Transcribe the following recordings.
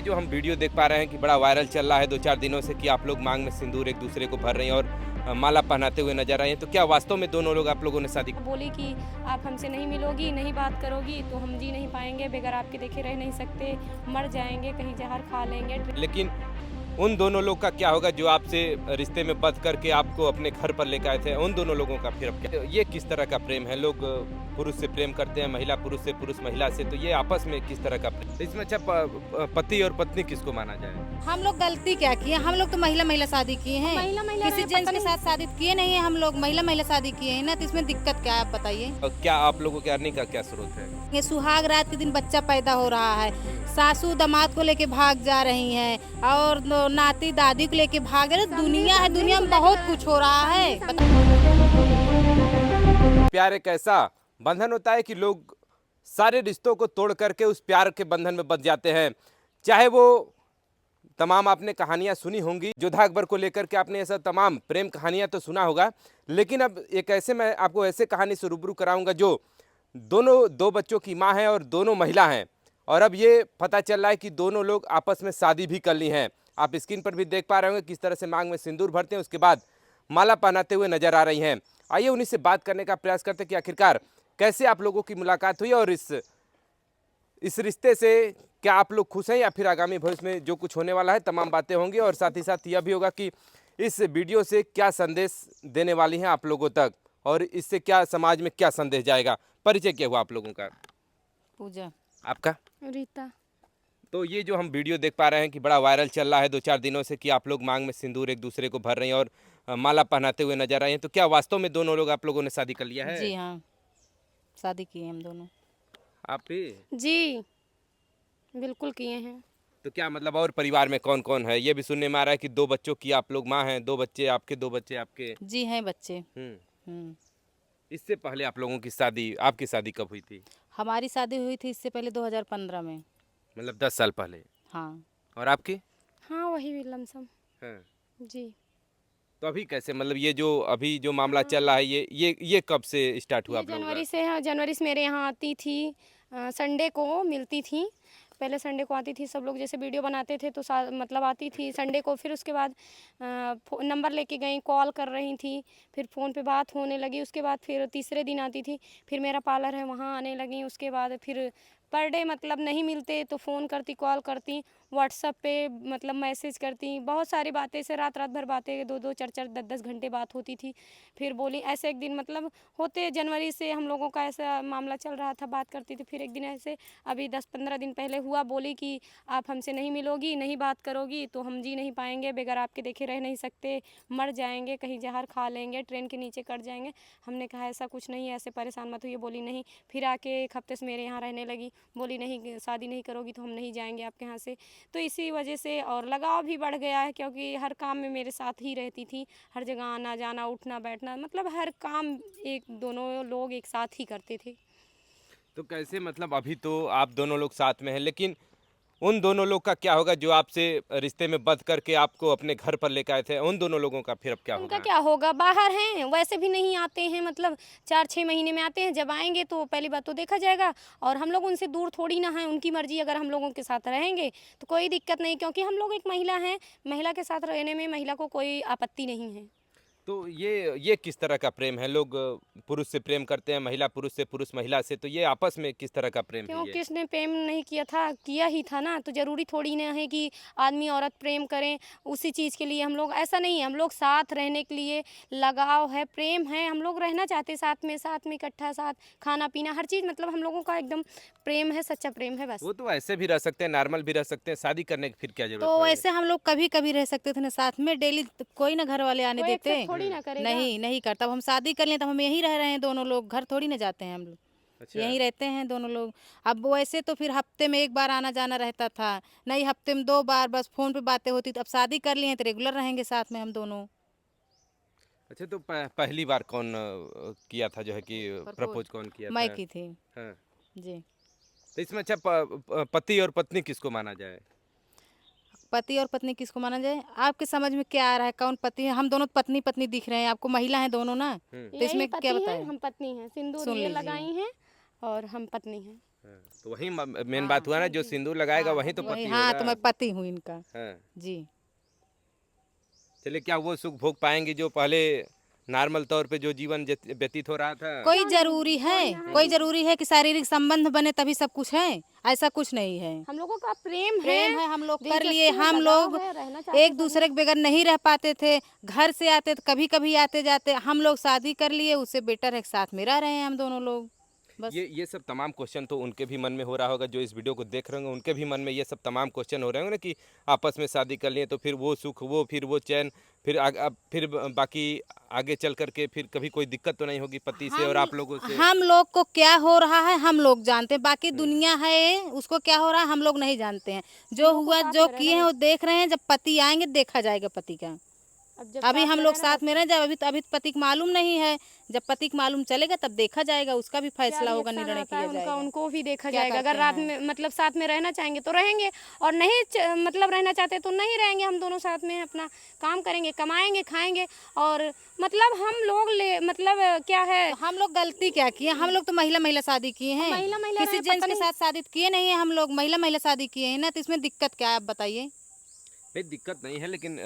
जो हम वीडियो देख पा रहे हैं कि बड़ा वायरल चल रहा है 2-4 दिनों से कि आप लोग मांग में सिंदूर एक दूसरे को भर रही हैं और माला पहनाते हुए नजर आए हैं। तो क्या वास्तव में दोनों लोग आप लोगों ने शादी बोली कि आप हमसे नहीं मिलोगी, नहीं बात करोगी तो हम जी नहीं पाएंगे, बगैर आपके देखे रह नहीं सकते, मर जाएंगे, कहीं जहर खा लेंगे। लेकिन उन दोनों लोग का क्या होगा जो आपसे रिश्ते में बंध करके आपको अपने घर पर लेकर आए थे? उन दोनों लोगों का फिर अब क्या? ये किस तरह का प्रेम है? लोग पुरुष से प्रेम करते हैं, महिला पुरुष से, पुरुष महिला से, तो ये आपस में किस तरह का प्रेम? तो इसमें अच्छा पति और पत्नी किसको माना जाए? हम लोग गलती क्या किए? हम लोग तो महिला महिला शादी किए हैं। महिला किसी जेंट्स के साथ शादी किए नहीं है। हम लोग महिला महिला शादी किए हैं ना, तो इसमें दिक्कत क्या है आप बताइए। और क्या आप लोगों के अर्निंग का क्या स्रोत है? ये सुहाग रात के दिन बच्चा पैदा हो रहा है, सासू दामाद को लेके भाग जा रही हैं और नाती दादी को लेके भाग रहे। दुनिया है, दुनिया में बहुत कुछ हो रहा है। प्यार एक ऐसा बंधन होता है कि लोग सारे रिश्तों को तोड़ करके उस प्यार के बंधन में बंध जाते हैं। चाहे वो तमाम आपने कहानियां सुनी होंगी, जोधा अकबर को लेकर के आपने ऐसा तमाम प्रेम कहानियां तो सुना होगा, लेकिन अब एक ऐसे मैं आपको ऐसे कहानी से रूबरू कराऊंगा जो दोनों दो बच्चों की माँ हैं और दोनों महिला हैं, और अब ये पता चल रहा है कि दोनों लोग आपस में शादी भी कर ली हैं। आप स्क्रीन पर भी देख पा रहे होंगे किस तरह से मांग में सिंदूर भरते हैं, उसके बाद माला पहनाते हुए नजर आ रही हैं। आइए उन्हीं से बात करने का प्रयास करते हैं कि आखिरकार कैसे आप लोगों की मुलाकात हुई और इस रिश्ते से क्या आप लोग खुश हैं या फिर आगामी भविष्य में जो कुछ होने वाला है तमाम बातें होंगी, और साथ ही साथ यह भी होगा कि इस वीडियो से क्या संदेश देने वाली हैं आप लोगों तक और इससे क्या समाज में क्या संदेश जाएगा। परिचय क्या हुआ आप लोगों का? पूजा। आपका? रीता। तो ये जो हम वीडियो देख पा रहे हैं कि बड़ा वायरल चल रहा है 2-4 दिनों से कि आप लोग मांग में सिंदूर एक दूसरे को भर रही हैं और माला पहनाते हुए नजर आए हैं, तो क्या वास्तव में दोनों लोग आप लोगों ने शादी कर लिया है? जी हाँ, शादी किए हम दोनों। आप भी? जी बिल्कुल किए हैं। तो क्या मतलब और परिवार में कौन कौन है? ये भी सुनने में आ रहा है कि 2 बच्चों की आप लोग माँ हैं, 2 बच्चे आपके, 2 बच्चे आपके। जी हैं बच्चे। हम्म। हम्म। इससे पहले आप लोगों की शादी, आपकी शादी कब हुई थी? हमारी शादी हुई थी इससे पहले 2015 में। मतलब 10 साल पहले। हाँ। और आपकी? हाँ वही भी लमसम। हाँ। जी। तो अभी कैसे, मतलब ये जो अभी जो मामला चल रहा है ये कब से स्टार्ट हुआ ये आप लोगों का? जनवरी से है, जनवरी से मेरे यहाँ आती थी, संडे को मिलती थी। पहले संडे को आती थी, सब लोग जैसे वीडियो बनाते थे तो मतलब आती थी संडे को। फिर उसके बाद नंबर लेके गई, कॉल कर रही थी, फिर फ़ोन पे बात होने लगी। उसके बाद फिर तीसरे दिन आती थी, फिर मेरा पार्लर है वहाँ आने लगी। उसके बाद फिर पर डे मतलब नहीं मिलते तो फ़ोन करती, कॉल करती, व्हाट्सएप पे मतलब मैसेज करती, बहुत सारी बातें से रात रात भर बातें, 2-2 4-4 10-10 घंटे बात होती थी। फिर बोली ऐसे एक दिन मतलब होते जनवरी से हम लोगों का ऐसा मामला चल रहा था, बात करती थी। फिर एक दिन ऐसे अभी 10-15 दिन पहले हुआ, बोली कि आप हमसे नहीं मिलोगी, नहीं बात करोगी तो हम जी नहीं पाएंगे, बगैर आपके देखे रह नहीं सकते, मर जाएंगे, कहीं जहर खा लेंगे, ट्रेन के नीचे कट जाएंगे। हमने कहा ऐसा कुछ नहीं है, ऐसे परेशान मत हुई। बोली नहीं। फिर आके एक हफ्ते से मेरे यहाँ रहने लगी, बोली नहीं शादी नहीं करोगी तो हम नहीं जाएंगे आपके यहाँ से। तो इसी वजह से और लगाव भी बढ़ गया है, क्योंकि हर काम में मेरे साथ ही रहती थी, हर जगह आना जाना, उठना बैठना, मतलब हर काम एक दोनों लोग एक साथ ही करते थे। तो कैसे, मतलब अभी तो आप दोनों लोग साथ में हैं, लेकिन उन दोनों लोग का क्या होगा जो आपसे रिश्ते में बंध करके आपको अपने घर पर लेकर आए थे? उन दोनों लोगों का फिर अब क्या उनका होगा? क्या होगा, बाहर हैं, वैसे भी नहीं आते हैं, मतलब 4-6 महीने में आते हैं। जब आएंगे तो पहली बात तो देखा जाएगा, और हम लोग उनसे दूर थोड़ी ना हैं, उनकी मर्जी। अगर हम लोगों के साथ रहेंगे तो कोई दिक्कत नहीं, क्योंकि हम लोग एक महिला हैं, महिला के साथ रहने में महिला को कोई आपत्ति नहीं है। तो ये किस तरह का प्रेम है? लोग पुरुष से प्रेम करते हैं, महिला पुरुष से, पुरुष महिला से, तो ये आपस में किस तरह का प्रेम है क्यों, ये? किसने प्रेम नहीं किया था, किया ही था ना। तो ज़रूरी थोड़ी ना है कि आदमी औरत प्रेम करें उसी चीज़ के लिए। हम लोग ऐसा नहीं है, हम लोग साथ रहने के लिए लगाव है, प्रेम है, हम लोग रहना चाहते साथ में इकट्ठा, साथ खाना पीना हर चीज़, मतलब हम लोगों का एकदम प्रेम है, सच्चा प्रेम है बस। वो तो ऐसे भी रह सकते हैं, नॉर्मल भी रह सकते हैं, शादी करने की फिर क्या जरूरत तो है? ऐसे हम लोग कभी कभी रह सकते थे ना साथ में, डेली कोई ना घर वाले आने कोई देते। एक्सेप्ट थोड़ी ना करेगा। नहीं नहीं करता। अब हम शादी कर लें तो हम यहीं रह रहे हैं दोनों लोग, घर थोड़ी ना जाते हैं हम लोग, अच्छा। यहीं रहते हैं दोनों लोग। अब वैसे तो फिर हफ्ते में एक बार आना जाना रहता था, नहीं हफ्ते में 2 बार, बस फोन पे बातें होती। तो अब शादी कर लिए हैं तो रेगुलर रहेंगे साथ में हम दोनों। अच्छा, तो पहली बार कौन किया था, जो है कि प्रपोज प्रपोज कौन किया मैं था? की थी। हाँ। जी। तो इसमें अच्छा पति और पत्नी किसको माना जाए? पति और पत्नी किसको माना जाए? आपके समझ में क्या आ रहा है, कौन पति है? हम दोनों पत्नी पत्नी दिख रहे हैं आपको, महिला हैं दोनों ना, तो यही इसमें क्या पति हैं, बताएं? हम पत्नी हैं, सिंदूर सुन ये लीजिए। लगाई हैं और हम पत्नी हैं। तो वही मेन बात हुआ ना, जो सिंदूर लगाएगा वही तो पति हाँ, होगा। तो मैं पति हूँ इनका। हाँ। जी। चलिए, क्या वो सुख भोग पाएंगे जो पहले नॉर्मल तौर पे जो जीवन व्यतीत हो रहा था? कोई जरूरी है कि शारीरिक संबंध बने तभी सब कुछ है? ऐसा कुछ नहीं है। हम लोगों का प्रेम है, हम लोग कर लिए। दिलचस्पी है, हम लगाव लोग है, रहना चाहते एक दूसरे के बगैर नहीं रह पाते थे। घर से आते तो कभी कभी आते जाते, हम लोग शादी कर लिए, उससे बेटर है कि साथ में रह रहे हैं हम दोनों लोग बस। ये सब तमाम क्वेश्चन तो उनके भी मन में हो रहा होगा, जो इस वीडियो को देख रहे होंगे उनके भी मन में ये सब तमाम क्वेश्चन हो रहे होंगे ना, कि आपस में शादी कर लिए तो फिर वो सुख, वो फिर वो चैन, फिर फिर बाकी आगे चल करके फिर कभी कोई दिक्कत तो नहीं होगी पति से और आप लोगों से? हम लोग को क्या हो रहा है हम लोग जानते हैं, बाकी दुनिया है उसको क्या हो रहा है हम लोग नहीं जानते हैं। जो हुआ जो किए हैं वो देख रहे हैं। जब पति आएंगे देखा जाएगा पति का। अभी हम लोग साथ में रह जाए, अभी पति को मालूम नहीं है। जब पति को मालूम चलेगा तब देखा जाएगा, उसका भी फैसला होगा, निर्णय किया जाएगा। उनको भी देखा जाएगा। अगर रात में मतलब साथ में रहना चाहेंगे तो रहेंगे, और नहीं मतलब रहना चाहते तो नहीं रहेंगे। हम दोनों साथ में अपना काम करेंगे, कमाएंगे, खाएंगे। और मतलब हम लोग मतलब क्या है, हम लोग गलती क्या किए? हम लोग तो महिला शादी किए हैं, महिला किसी जेंट्स के साथ शादी किए नहीं है। हम लोग महिला शादी किए हैं ना, तो इसमें दिक्कत क्या है आप बताइए? नहीं, दिक्कत नहीं है, लेकिन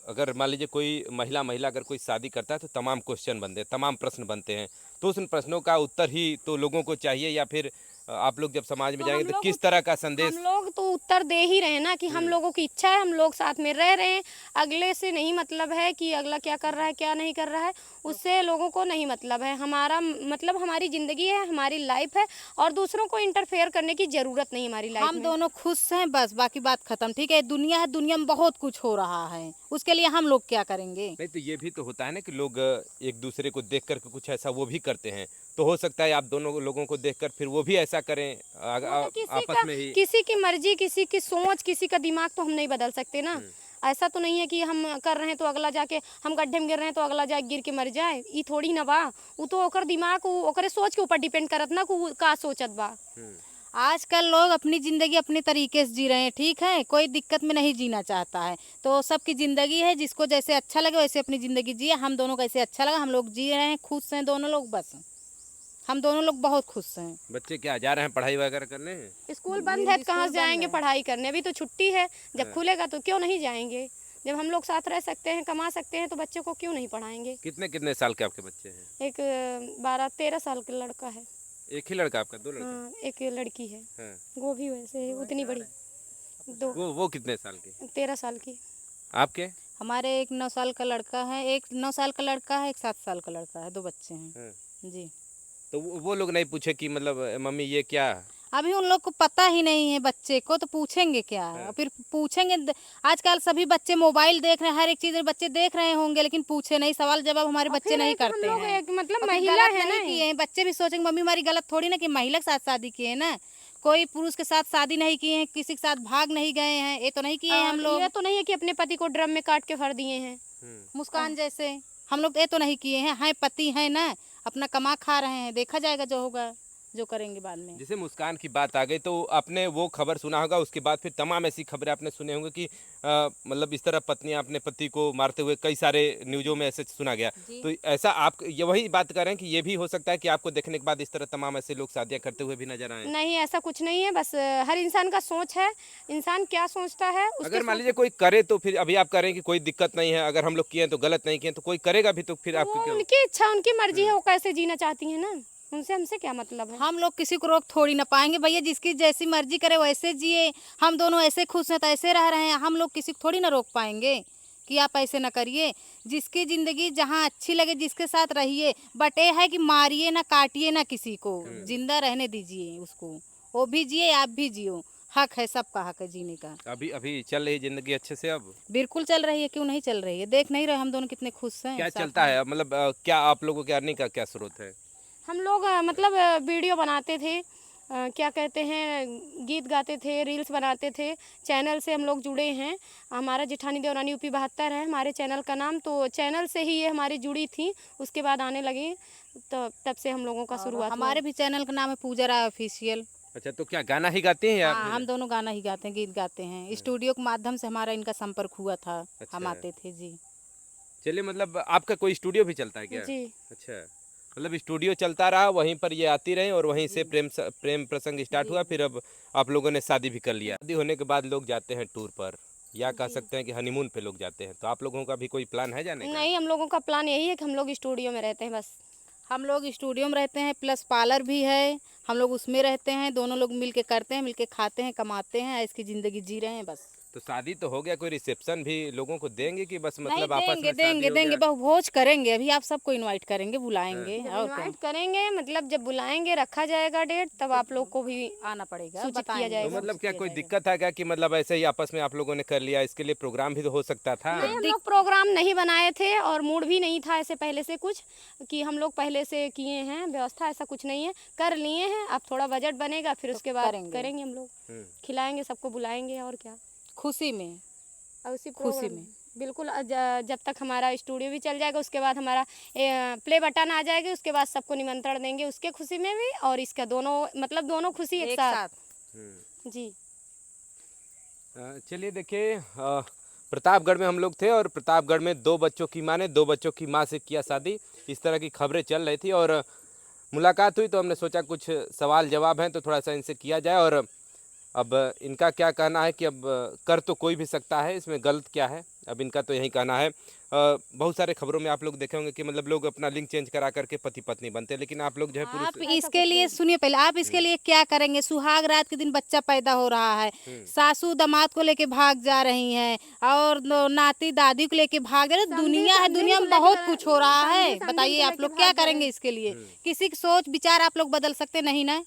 अगर मान लीजिए कोई महिला अगर कोई शादी करता है तो तमाम क्वेश्चन बनते हैं, तमाम प्रश्न बनते हैं। तो उन प्रश्नों का उत्तर ही तो लोगों को चाहिए, या फिर आप लोग जब समाज में जाएंगे तो किस तरह का संदेश? हम लोग तो उत्तर दे ही रहे हैं ना कि हम लोगों की इच्छा है, हम लोग साथ में रह रहे हैं। अगले से नहीं मतलब है कि अगला क्या कर रहा है क्या नहीं कर रहा है, उससे लोगों को नहीं मतलब है। हमारा मतलब हमारी जिंदगी है, हमारी लाइफ है, और दूसरों को इंटरफेयर करने की जरूरत नहीं हमारी लाइफ में। हम दोनों खुश हैं बस, बाकी बात खत्म। ठीक है, दुनिया है, दुनिया में बहुत कुछ हो रहा है, उसके लिए हम लोग क्या करेंगे? नहीं, तो ये भी तो होता है ना कि लोग एक दूसरे को देख करके कुछ ऐसा वो भी करते हैं, तो हो सकता है आप दोनों लोगों को देखकर फिर वो भी ऐसा करें आपस में ही। किसी की मर्जी, किसी की सोच, किसी का दिमाग तो हम नहीं बदल सकते ना। ऐसा तो नहीं है कि हम कर रहे हैं तो अगला जाके, हम गड्ढे में गिर रहे हैं तो अगला जाके गिर के मर जाए। ये थोड़ी ना बा, वो तो ओकर दिमाग, ओकरे सोच के ऊपर डिपेंड करत ना कि का सोचत बा। आजकल लोग अपनी जिंदगी अपने तरीके से जी रहे हैं। ठीक है, कोई दिक्कत में नहीं जीना चाहता है, तो सबकी जिंदगी है, जिसको जैसे अच्छा लगे वैसे अपनी जिंदगी जिए। हम दोनों को ऐसे अच्छा लगा, हम लोग जी रहे हैं, खुश हैं दोनों लोग बस। हम दोनों लोग बहुत खुश हैं। बच्चे क्या जा रहे हैं पढ़ाई वगैरह करने? स्कूल बंद है तो कहाँ से जाएंगे पढ़ाई करने? अभी तो छुट्टी है, जब खुलेगा तो क्यों नहीं जाएंगे? जब हम लोग साथ रह सकते हैं, कमा सकते हैं, तो बच्चों को क्यों नहीं पढ़ाएंगे? कितने साल के आपके बच्चे हैं? एक 12-13 साल का लड़का है। एक ही लड़का आपका? 2 लड़का? हाँ, एक लड़की है। हाँ। वो भी वैसे है, उतनी बड़ी। वो कितने साल की? 13 साल की। आपके? हमारे एक 9 साल का लड़का है, एक 9 साल का लड़का है, एक 7 साल का लड़का है, 2 बच्चे हैं। जी। तो वो लोग नहीं पूछे कि मतलब मम्मी ये क्या? अभी उन लोग को पता ही नहीं है, बच्चे को तो पूछेंगे क्या? फिर पूछेंगे। आजकल सभी बच्चे मोबाइल देख रहे हैं, हर एक चीज बच्चे देख रहे होंगे, लेकिन पूछे नहीं, सवाल जवाब हमारे बच्चे नहीं करते हैं। मतलब महिला है ना, किए हैं बच्चे भी सोचेंगे मम्मी हमारी गलत थोड़ी ना कि महिला के साथ शादी किए है ना, कोई पुरुष के साथ शादी नहीं किए हैं, किसी के साथ भाग नहीं गए हैं, ये तो नहीं किए हैं हम लोग। ये तो नहीं है कि अपने पति को ड्रम में काट के भर दिए हैं मुस्कान जैसे। हम लोग ये तो नहीं किए हैं, पति है ना, अपना कमा खा रहे हैं, देखा जाएगा जो होगा, जो करेंगे बाद में। जैसे मुस्कान की बात आ गई तो आपने वो खबर सुना होगा, उसके बाद फिर तमाम ऐसी खबरें आपने सुने होंगे कि मतलब इस तरह पत्नी अपने पति को मारते हुए कई सारे न्यूज़ों में ऐसे सुना गया। तो ऐसा आप ये वही बात कर रहे हैं कि ये भी हो सकता है कि आपको देखने के बाद इस तरह तमाम ऐसे लोग शादियां करते हुए भी नजर आए? नहीं, ऐसा कुछ नहीं है, बस हर इंसान का सोच है, इंसान क्या सोचता है। अगर मान लीजिए कोई करे तो फिर अभी आप कह रहे हैं कि कोई दिक्कत नहीं है, अगर हम लोग किए तो गलत नहीं किए, तो कोई करेगा भी तो फिर आपको क्यों? उनकी इच्छा, उनकी मर्जी है, वो कैसे जीना चाहती है ना, उनसे हमसे क्या मतलब है? हम लोग किसी को रोक थोड़ी ना पाएंगे भैया, जिसकी जैसी मर्जी करे वैसे जिए। हम दोनों ऐसे खुश हैं तो ऐसे रह रहे हैं, हम लोग किसी को थोड़ी ना रोक पाएंगे कि आप ऐसे ना करिए। जिसकी जिंदगी जहाँ अच्छी लगे जिसके साथ रहिए, बट ये है कि मारिए ना, काटिए ना किसी को, जिंदा रहने दीजिए उसको, वो भी जिए आप भी जियो। हक है, सबका हक है जीने का। अभी चल रही जिंदगी अच्छे से? अब बिल्कुल चल रही है, क्यों नहीं चल रही है? देख नहीं रहे हम दोनों कितने खुश हैं? क्या चलता है मतलब क्या आप लोगों के अर्निंग का क्या स्रोत है? हम लोग मतलब वीडियो बनाते थे, क्या कहते हैं, गीत गाते थे, रील्स बनाते थे। चैनल से हम लोग जुड़े हैं, हमारा जेठानी देवरानी यूपी 72 है हमारे चैनल का नाम, तो चैनल से ही ये हमारी जुड़ी थी, उसके बाद आने लगी, तो तब से हम लोगों का शुरुआत। हमारे भी चैनल का नाम है पूजा राय ऑफिशियल। अच्छा, तो क्या गाना ही गाते हैं या? हाँ, हम दोनों गाना ही गाते हैं, गीत गाते हैं। स्टूडियो के माध्यम से हमारा इनका संपर्क हुआ था। हम आते थे जी। चलिए, मतलब आपका कोई स्टूडियो भी चलता है क्या? जी। अच्छा, मतलब स्टूडियो चलता रहा, वहीं पर ये आती रही और वहीं से प्रेम प्रसंग स्टार्ट हुआ, फिर अब आप लोगों ने शादी भी कर लिया। शादी होने के बाद लोग जाते हैं टूर पर, या कह सकते हैं कि हनीमून पे लोग जाते हैं, तो आप लोगों का भी कोई प्लान है जाने का? नहीं, हम लोगों का प्लान यही है कि हम लोग स्टूडियो में रहते हैं बस। हम लोग स्टूडियो में रहते हैं, प्लस पार्लर भी है, हम लोग उसमें रहते हैं, दोनों लोग मिल के करते हैं, मिल के खाते हैं, कमाते हैं, इसकी ज़िंदगी जी रहे हैं बस। तो शादी तो हो गया, कोई रिसेप्शन भी लोगों को देंगे कि बस नहीं, मतलब आपस देंगे में शादी देंगे हो देंगे, गया? बहु भोज करेंगे। अभी आप सबको इनवाइट करेंगे, बुलाएंगे जब और क्या। इनवाइट करेंगे, मतलब जब बुलाएंगे, रखा जाएगा डेट, तब आप लोग को भी आना पड़ेगा, सूचित किया बताएंगे। तो जाएगा। मतलब क्या कोई दिक्कत है क्या कि मतलब ऐसे ही आपस में आप लोगों ने कर लिया? इसके लिए प्रोग्राम भी तो हो सकता था। नहीं, हम लोग प्रोग्राम नहीं बनाए थे और मूड भी नहीं था ऐसे पहले से कुछ कि हम लोग पहले से किए हैं व्यवस्था, ऐसा कुछ नहीं है, कर लिए हैं। अब थोड़ा बजट बनेगा, फिर उसके बाद करेंगे हम लोग, खिलाएंगे, सबको बुलाएंगे और क्या, खुशी में। और उसी खुशी प्रोग्राम में। बिल्कुल। जब तक हमारा स्टूडियो भी चल जाएगा, उसके बाद हमारा प्ले बटन आ जाएगी, उसके बाद सबको निमंत्रण देंगे, उसके खुशी में भी और इसका, दोनों मतलब दोनों खुशी एक साथ। जी। चलिए देखिए, प्रतापगढ़ में हम लोग थे और प्रतापगढ़ में 2 बच्चों की माँ ने 2 बच्चों की माँ से किया शादी, इस तरह की खबरें चल रही थी और मुलाकात हुई, तो हमने सोचा कुछ सवाल जवाब हैं तो थोड़ा सा इनसे किया जाए। और अब इनका क्या कहना है कि अब कर तो कोई भी सकता है, इसमें गलत क्या है, अब इनका तो यही कहना है। बहुत सारे खबरों में आप लोग देखे होंगे कि मतलब लोग अपना लिंग चेंज करा करके पति पत्नी बनते हैं, लेकिन आप लोग जो है आप पुरुष। इसके लिए सुनिए पहले, आप इसके लिए क्या करेंगे? सुहाग रात के दिन बच्चा पैदा हो रहा है, सासू दामाद को लेके भाग जा रही हैं और नाती दादी को लेके भाग रहे। दुनिया है, दुनिया में बहुत कुछ हो रहा है। बताइए आप लोग क्या करेंगे इसके लिए? किसी की सोच विचार आप लोग बदल सकते नहीं ना।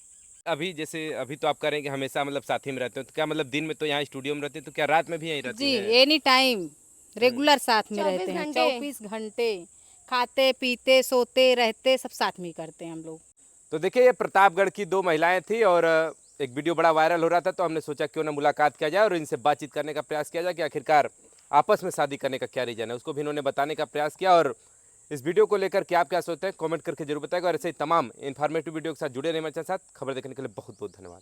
अभी जैसे अभी तो आप करेंगे हमेशा मतलब साथ ही में रहते हो, तो क्या मतलब दिन में तो यहाँ स्टूडियो में रहते हैं, तो क्या रात में भी यहीं रहती जी, हैं? एनी टाइम रेगुलर साथ में 24 रहते हैं, घंटे। 24 घंटे खाते पीते सोते रहते सब साथ में ही करते हैं हम लोग। तो देखिए, ये प्रतापगढ़ की 2 महिलाएं थी और एक वीडियो बड़ा वायरल हो रहा था, तो हमने सोचा क्यों ना मुलाकात किया जाए और इनसे बातचीत करने का प्रयास किया जाए कि आखिरकार आपस में शादी करने का क्या रीज़न है, उसको भी इन्होंने बताने का प्रयास किया। और इस वीडियो को लेकर के आप क्या सोचते हैं, कमेंट करके जरूर बताएगा। और ऐसे ही तमाम इन्फॉर्मेटिव वीडियो के साथ जुड़े रहें हमारे साथ। खबर देखने के लिए बहुत बहुत धन्यवाद।